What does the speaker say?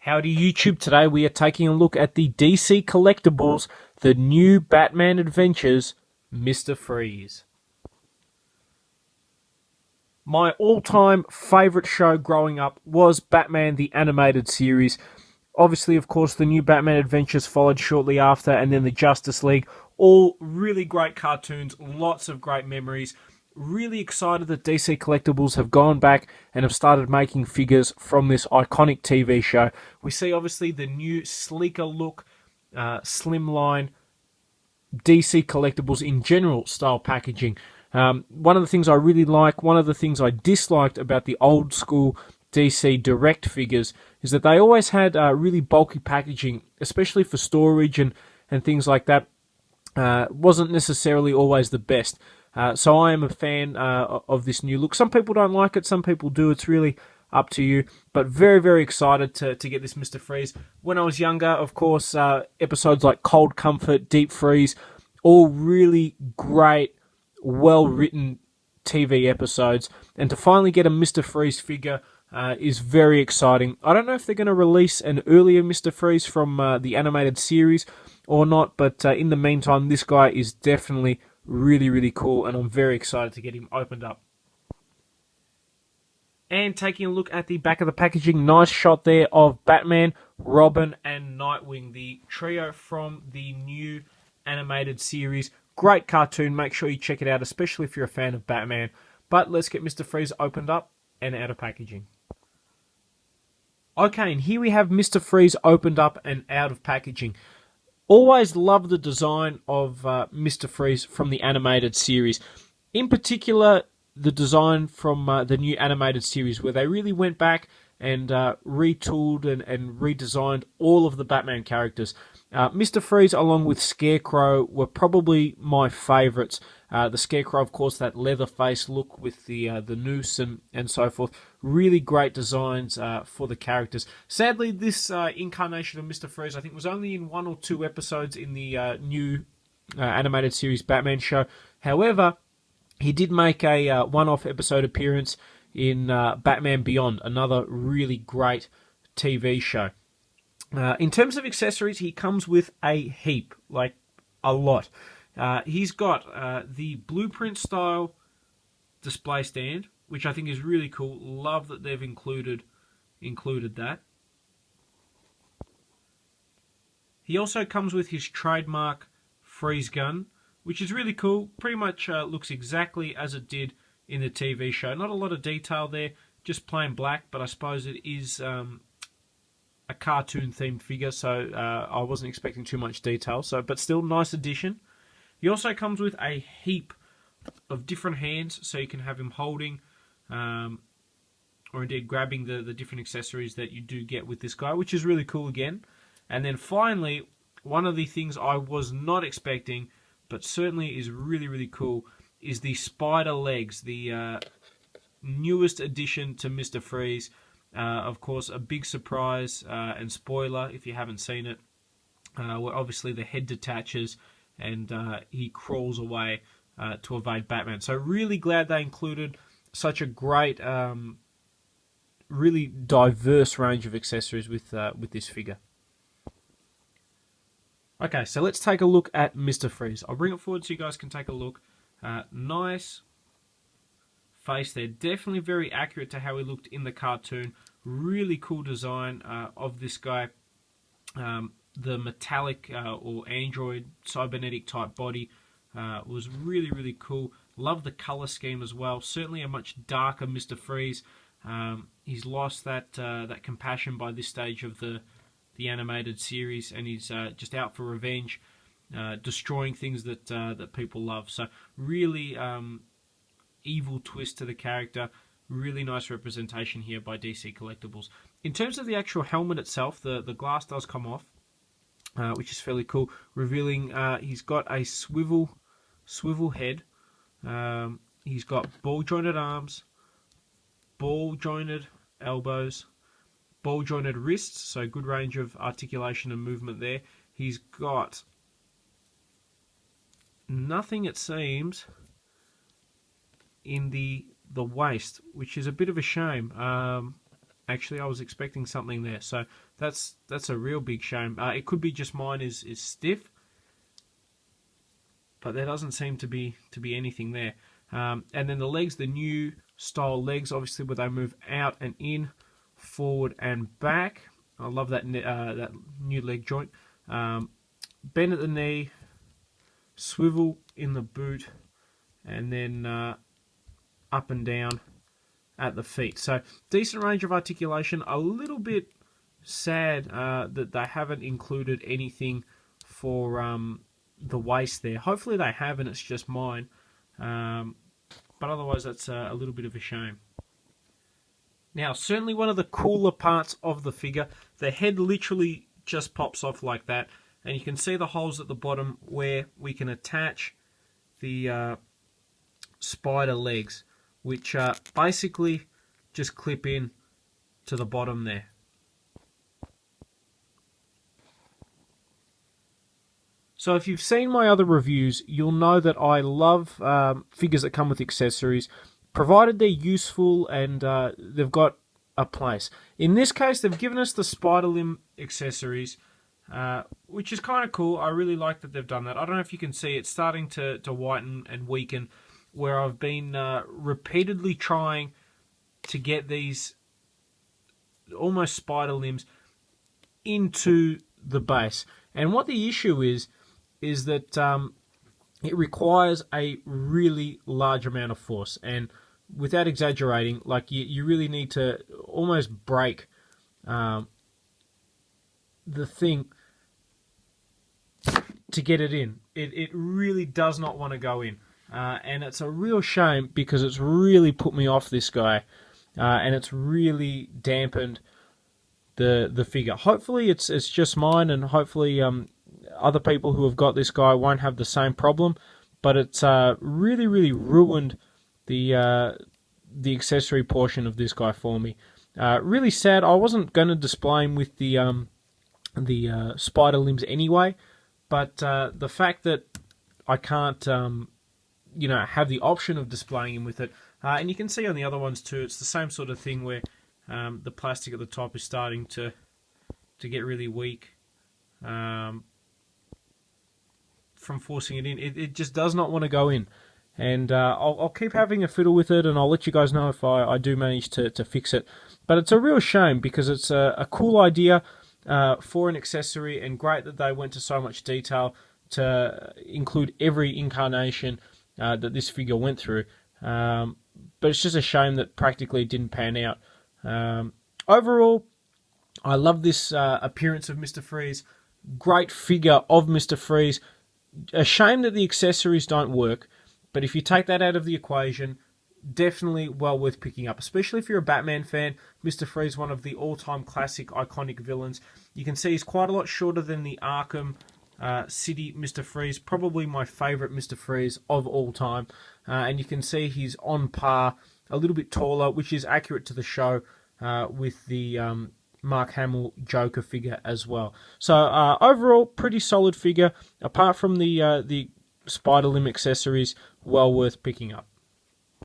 Howdy YouTube, today we are taking a look at the DC Collectibles, the new Batman Adventures, Mr. Freeze. My all-time favourite show growing up was Batman the Animated Series. Obviously, of course, the new Batman Adventures followed shortly after, and then the Justice League. All really great cartoons, lots of great memories. Really excited that DC Collectibles have gone back and have started making figures from this iconic TV show. We see, obviously, the new, sleeker look, slimline DC Collectibles in general style packaging. One of the things I really like, one of the things I disliked about the old school DC Direct figures is that they always had really bulky packaging, especially for storage and things like that. Wasn't necessarily always the best. So I am a fan of this new look. Some people don't like it, some people do. It's really up to you. But very, very excited to get this Mr. Freeze. When I was younger, of course, episodes like Cold Comfort, Deep Freeze, all really great, well-written TV episodes. And to finally get a Mr. Freeze figure is very exciting. I don't know if they're going to release an earlier Mr. Freeze from the animated series or not, but in the meantime, this guy is definitely really, really cool, and I'm very excited to get him opened up. And taking a look at the back of the packaging, nice shot there of Batman, Robin, and Nightwing, the trio from the new animated series. Great cartoon, make sure you check it out, especially if you're a fan of Batman. But let's get Mr. Freeze opened up and out of packaging. Okay, and here we have Mr. Freeze opened up and out of packaging. Always love the design of Mr. Freeze from the animated series. In particular, the design from the new animated series, where they really went back and retooled and redesigned all of the Batman characters. Mr. Freeze, along with Scarecrow, were probably my favourites. The Scarecrow, of course, that leather face look with the noose and so forth. Really great designs for the characters. Sadly, this incarnation of Mr. Freeze, I think, was only in 1 or 2 episodes in the new animated series Batman show. However, he did make a one-off episode appearance in Batman Beyond, another really great TV show. In terms of accessories, he comes with a heap, like a lot. He's got the blueprint style display stand, which I think is really cool. Love that they've included that. He also comes with his trademark freeze gun, which is really cool. Pretty much looks exactly as it did in the TV show. Not a lot of detail there, just plain black, but I suppose it is a cartoon-themed figure, so I wasn't expecting too much detail. But still, nice addition. He also comes with a heap of different hands, so you can have him holding or indeed grabbing the different accessories that you do get with this guy, which is really cool again. And then finally, one of the things I was not expecting, but certainly is really, really cool, is the spider legs, the newest addition to Mr. Freeze. Of course, a big surprise and spoiler if you haven't seen it, where obviously the head detaches and he crawls away to evade Batman. So really glad they included such a great, really diverse range of accessories with this figure. Okay, so let's take a look at Mr. Freeze. I'll bring it forward so you guys can take a look. Nice face there. Definitely very accurate to how he looked in the cartoon. Really cool design of this guy. The metallic or android cybernetic type body was really, really cool. Love the color scheme as well. Certainly a much darker Mr. Freeze. He's lost that compassion by this stage of the animated series, and he's just out for revenge, destroying things that people love. So really evil twist to the character. Really nice representation here by DC Collectibles. In terms of the actual helmet itself, the glass does come off, which is fairly cool, revealing he's got a swivel head. He's got ball-jointed arms, ball-jointed elbows, ball-jointed wrists, so good range of articulation and movement there. He's got nothing, it seems, in the waist, which is a bit of a shame. Actually, I was expecting something there, so that's a real big shame. It could be just mine is stiff, but there doesn't seem to be anything there. And then the legs, the new style legs, obviously where they move out and in, forward and back. I love that that new leg joint. Bend at the knee, swivel in the boot, and then up and down at the feet. So decent range of articulation. A little bit sad that they haven't included anything for the waist there. Hopefully they have, and it's just mine. But otherwise, that's a little bit of a shame. Now, certainly one of the cooler parts of the figure, the head literally just pops off like that, and you can see the holes at the bottom where we can attach the spider legs, which basically just clip in to the bottom there. So if you've seen my other reviews, you'll know that I love figures that come with accessories, provided they're useful and they've got a place. In this case, they've given us the spider limb accessories, which is kind of cool. I really like that they've done that. I don't know if you can see, it's starting to whiten and weaken, where I've been repeatedly trying to get these almost spider limbs into the base. And what the issue is that it requires a really large amount of force. And without exaggerating, like you really need to almost break the thing to get it in. It really does not want to go in. And it's a real shame because it's really put me off this guy. And it's really dampened the figure. Hopefully it's just mine, and hopefully other people who have got this guy won't have the same problem. But it's really ruined the accessory portion of this guy for me. Really sad. I wasn't going to display him with the spider limbs anyway, but the fact that I can't have the option of displaying him with it, and you can see on the other ones too, it's the same sort of thing where the plastic at the top is starting to get really weak from forcing it in. It just does not want to go in. And I'll keep having a fiddle with it, and I'll let you guys know if I do manage to fix it. But it's a real shame because it's a cool idea for an accessory, and great that they went to so much detail to include every incarnation that this figure went through. But it's just a shame that practically it didn't pan out. Overall, I love this appearance of Mr. Freeze. Great figure of Mr. Freeze. A shame that the accessories don't work. But if you take that out of the equation, definitely well worth picking up. Especially if you're a Batman fan, Mr. Freeze, one of the all-time classic iconic villains. You can see he's quite a lot shorter than the Arkham City Mr. Freeze. Probably my favourite Mr. Freeze of all time. And you can see he's on par, a little bit taller, which is accurate to the show with the Mark Hamill Joker figure as well. So overall, pretty solid figure. Apart from the spider limb accessories, well worth picking up.